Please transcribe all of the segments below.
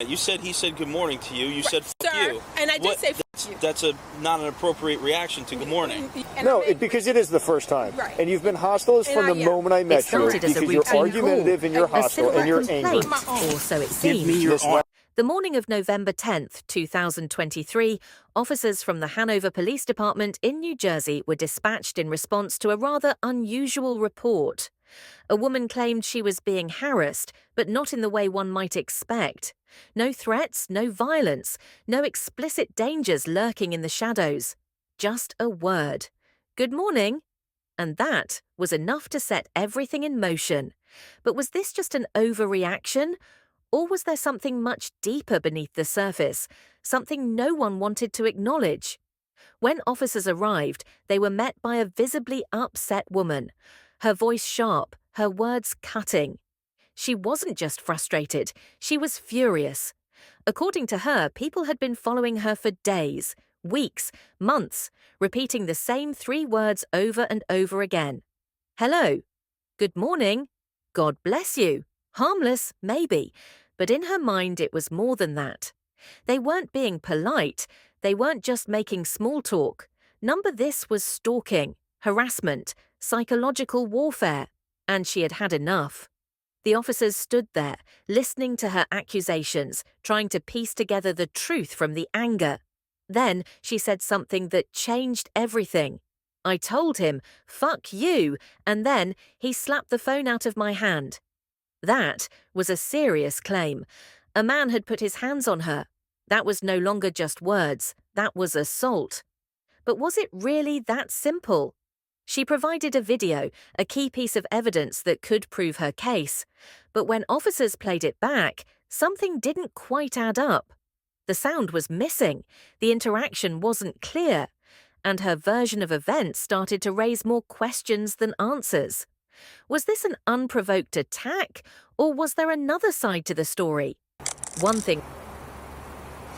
You said he said good morning to you. You said fuck Sir, you. and I did say fuck you. That's not an appropriate reaction to good morning. No, because it is the first time. Right. And you've been hostile from the moment I met you because you're argumentative and you're hostile and you're angry. Or so it seemed. The morning of November 10th, 2023, officers from the Hanover Police Department in New Jersey were dispatched in response to a rather unusual report. A woman claimed she was being harassed, but not in the way one might expect. No threats, no violence, no explicit dangers lurking in the shadows. Just a word. Good morning. And that was enough to set everything in motion. But was this just an overreaction? Or was there something much deeper beneath the surface, something no one wanted to acknowledge? When officers arrived, they were met by a visibly upset woman, her voice sharp, her words cutting. She wasn't just frustrated, she was furious. According to her, people had been following her for days, weeks, months, repeating the same 3 words over and over again. Hello. Good morning. God bless you. Harmless, maybe, but in her mind it was more than that. They weren't being polite, they weren't just making small talk. Number this was stalking, harassment, psychological warfare, and she had had enough. The officers stood there, listening to her accusations, trying to piece together the truth from the anger. Then she said something that changed everything. I told him, fuck you, and then he slapped the phone out of my hand. That was a serious claim. A man had put his hands on her. That was no longer just words, that was assault. But was it really that simple? She provided a video, a key piece of evidence that could prove her case. But when officers played it back, something didn't quite add up. The sound was missing, the interaction wasn't clear, and her version of events started to raise more questions than answers. Was this an unprovoked attack, or was there another side to the story? One thing.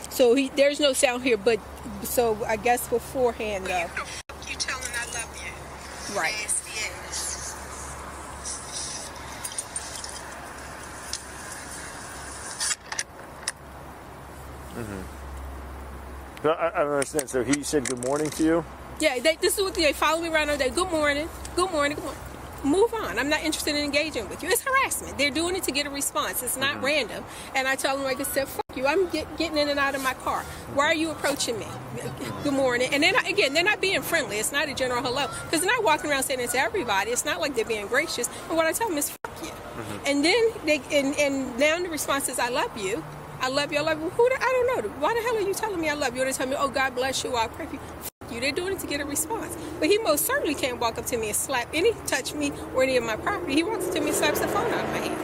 So there's no sound here, but so I guess beforehand though. You tell him I love you. Right. Yes. So I don't understand. So he said good morning to you? Yeah, this is what they follow me around all day. Good morning. Good morning. Good morning. Move on. I'm not interested in engaging with you. It's harassment. They're doing it to get a response. It's not random. And I tell them, like I said, fuck you. I'm getting in and out of my car. Why are you approaching me? Good morning. And then, again, they're not being friendly. It's not a general hello. Because they're not walking around saying it to everybody. It's not like they're being gracious. And what I tell them is, fuck you. And then, and now the response is, I love you. I love you. I love you. I don't know. Why the hell are you telling me I love you? Or they tell me, oh, God bless you. I pray for you. You. They're doing it to get a response. But he most certainly can't walk up to me and touch me or any of my property. He walks up to me and slaps the phone out of my hand.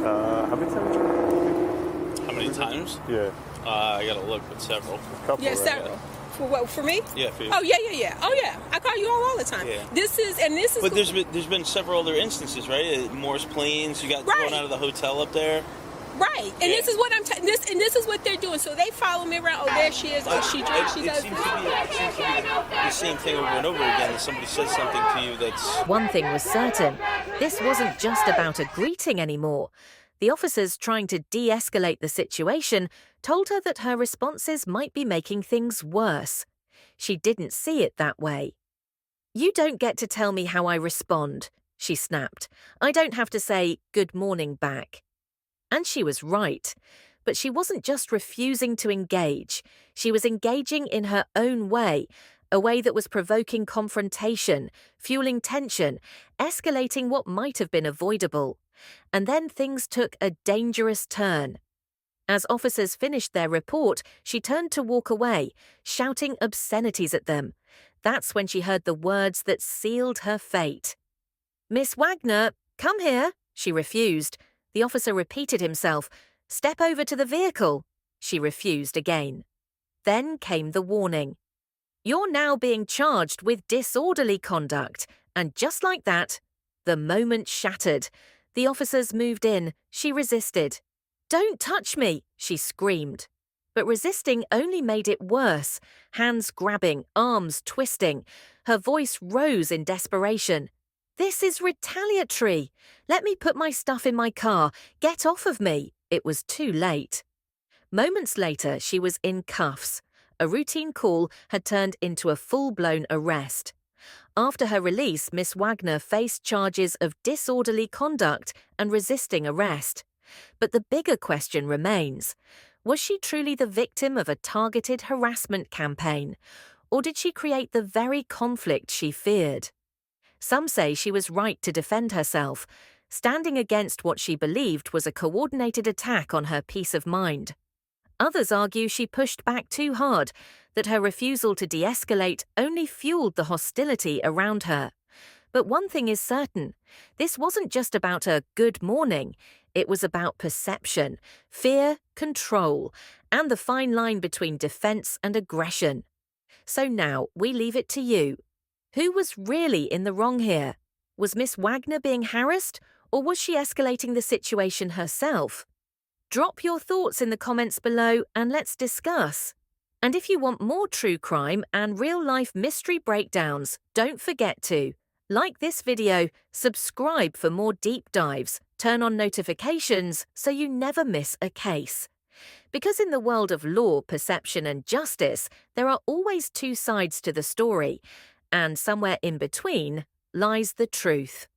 How many times? How many times? Yeah. I gotta look, but several. A couple, Yeah, right? several. For what? For me? Yeah, for you. Oh yeah. Oh yeah. I call you all the time. Yeah. This is. But there's been several other instances, right? Morris Plains. You got thrown out of the hotel up there. Right, and this is what this is what they're doing. So they follow me around. Oh, there she is. Oh, she drinks. She does this. It seems to be the same thing over and over again. That somebody says something to you that's. One thing was certain. This wasn't just about a greeting anymore. The officers, trying to de-escalate the situation, told her that her responses might be making things worse. She didn't see it that way. You don't get to tell me how I respond, she snapped. I don't have to say good morning back. And she was right. But she wasn't just refusing to engage. She was engaging in her own way, a way that was provoking confrontation, fueling tension, escalating what might have been avoidable. And then things took a dangerous turn. As officers finished their report, she turned to walk away, shouting obscenities at them. That's when she heard the words that sealed her fate. Miss Wagner, come here, she refused. The officer repeated himself. Step over to the vehicle. She refused again. Then came the warning. You're now being charged with disorderly conduct. And just like that, the moment shattered. The officers moved in. She resisted. Don't touch me, she screamed. But resisting only made it worse. Hands grabbing, arms twisting. Her voice rose in desperation. This is retaliatory. Let me put my stuff in my car. Get off of me. it was too late. Moments later, she was in cuffs. A routine call had turned into a full-blown arrest. After her release, Miss Wagner faced charges of disorderly conduct and resisting arrest. But the bigger question remains. Was she truly the victim of a targeted harassment campaign, or did she create the very conflict she feared? Some say she was right to defend herself, standing against what she believed was a coordinated attack on her peace of mind. Others argue she pushed back too hard, that her refusal to de-escalate only fueled the hostility around her. But one thing is certain, this wasn't just about a good morning, it was about perception, fear, control, and the fine line between defense and aggression. So now we leave it to you. Who was really in the wrong here? Was Miss Wagner being harassed, or was she escalating the situation herself? Drop your thoughts in the comments below and let's discuss. And if you want more true crime and real-life mystery breakdowns, don't forget to like this video, subscribe for more deep dives, turn on notifications so you never miss a case. Because in the world of law, perception and justice, there are always two sides to the story, and somewhere in between lies the truth.